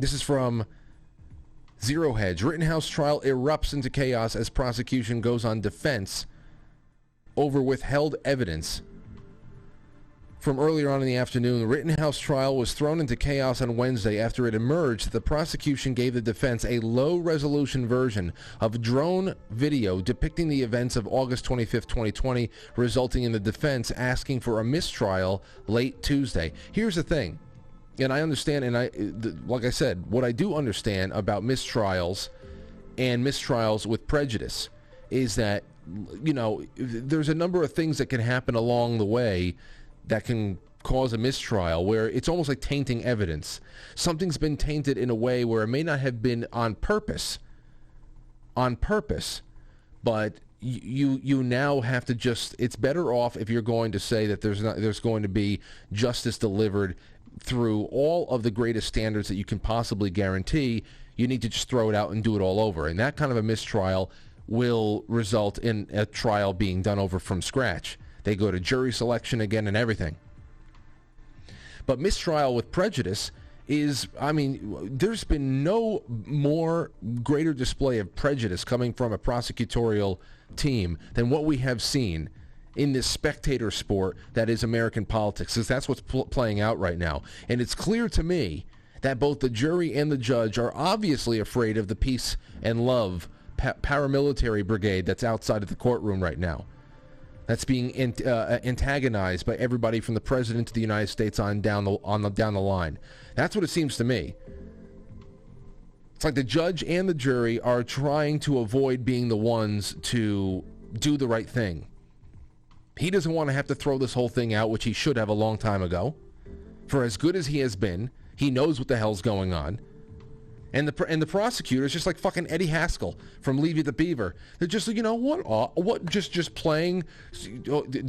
This is from Zero Hedge. Rittenhouse trial erupts into chaos as prosecution goes on defense over withheld evidence. From earlier on in the afternoon, the Rittenhouse trial was thrown into chaos on Wednesday after it emerged that the prosecution gave the defense a low-resolution version of drone video depicting the events of August 25, 2020, resulting in the defense asking for a mistrial late Tuesday. Here's the thing, and I understand, and like I said, what I do understand about mistrials and mistrials with prejudice is that, you know, there's a number of things that can happen along the way that can cause a mistrial, where it's almost like tainting evidence. Something's been tainted in a way where it may not have been on purpose, but you now have to just, it's better off if you're going to say that there's going to be justice delivered through all of the greatest standards that you can possibly guarantee. You need to just throw it out and do it all over. And that kind of a mistrial will result in a trial being done over from scratch. They go to jury selection again and everything. But mistrial with prejudice is, I mean, there's been no more greater display of prejudice coming from a prosecutorial team than what we have seen in this spectator sport that is American politics, because that's what's playing out right now. And it's clear to me that both the jury and the judge are obviously afraid of the peace and love paramilitary brigade that's outside of the courtroom right now. That's being antagonized by everybody from the president to the United States on down the line. That's what it seems to me. It's like the judge and the jury are trying to avoid being the ones to do the right thing. He doesn't want to have to throw this whole thing out, which he should have a long time ago. For as good as he has been, he knows what the hell's going on. And the prosecutors, just like fucking Eddie Haskell from Levy the Beaver, they're just, you know, what just playing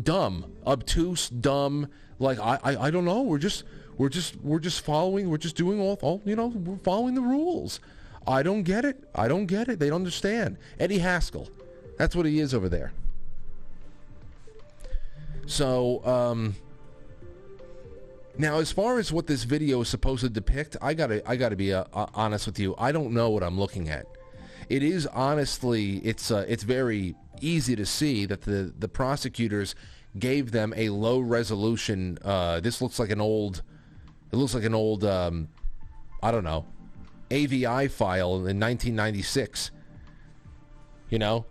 dumb, obtuse, dumb. Like I don't know. We're just following. We're just doing all you know. We're following the rules. I don't get it. They don't understand. Eddie Haskell, that's what he is over there. So now, as far as what this video is supposed to depict, I gotta be honest with you. I don't know what I'm looking at. It is honestly, it's very easy to see that the prosecutors gave them a low resolution. This looks like an old, I don't know, AVI file in 1996. You know,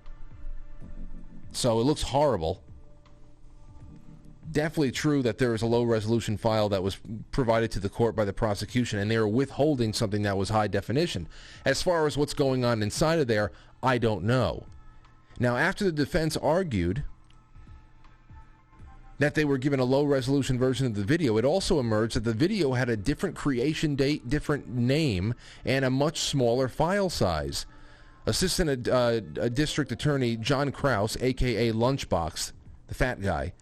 so it looks horrible. Definitely true that there is a low-resolution file that was provided to the court by the prosecution, and they were withholding something that was high definition. As far as what's going on inside of there, I don't know. Now, after the defense argued that they were given a low-resolution version of the video, it also emerged that the video had a different creation date, different name, and a much smaller file size. Assistant District Attorney John Krause, a.k.a. Lunchbox, the fat guy,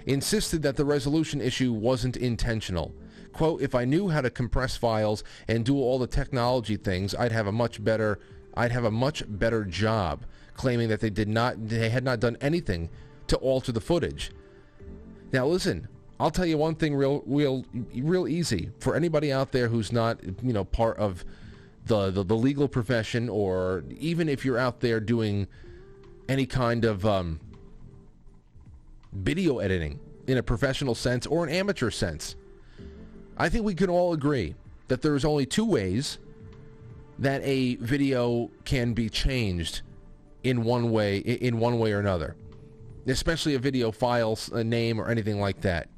insisted that the resolution issue wasn't intentional. Quote, "If I knew how to compress files and do all the technology things, I'd have a much better job," claiming that they had not done anything to alter the footage. Now listen, I'll tell you one thing real easy for anybody out there who's not, you know, part of the legal profession, or even if you're out there doing any kind of video editing in a professional sense or an amateur sense. I think we can all agree that there's only two ways that a video can be changed in one way or another, especially a video file, a name, or anything like that.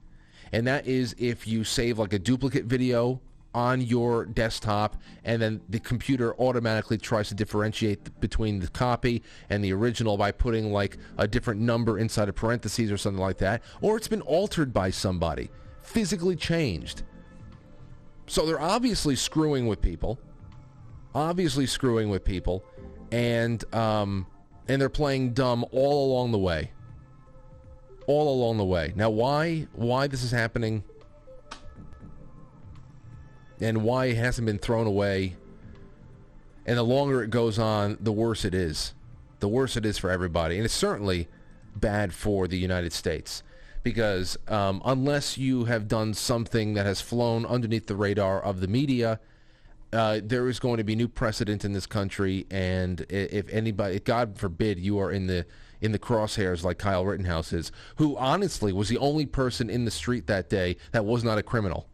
And that is if you save like a duplicate video on your desktop, and then the computer automatically tries to differentiate between the copy and the original by putting like a different number inside of parentheses or something like that, or it's been altered by somebody, physically changed. So they're obviously screwing with people, and they're playing dumb all along the way. Now, why this is happening, and why it hasn't been thrown away, and the longer it goes on, the worse it is. The worse it is for everybody. And it's certainly bad for the United States, because unless you have done something that has flown underneath the radar of the media, there is going to be new precedent in this country, and if anybody, God forbid, you are in the crosshairs like Kyle Rittenhouse is, who honestly was the only person in the street that day that was not a criminal.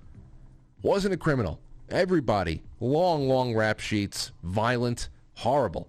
Wasn't a criminal. Everybody, long rap sheets, violent, horrible.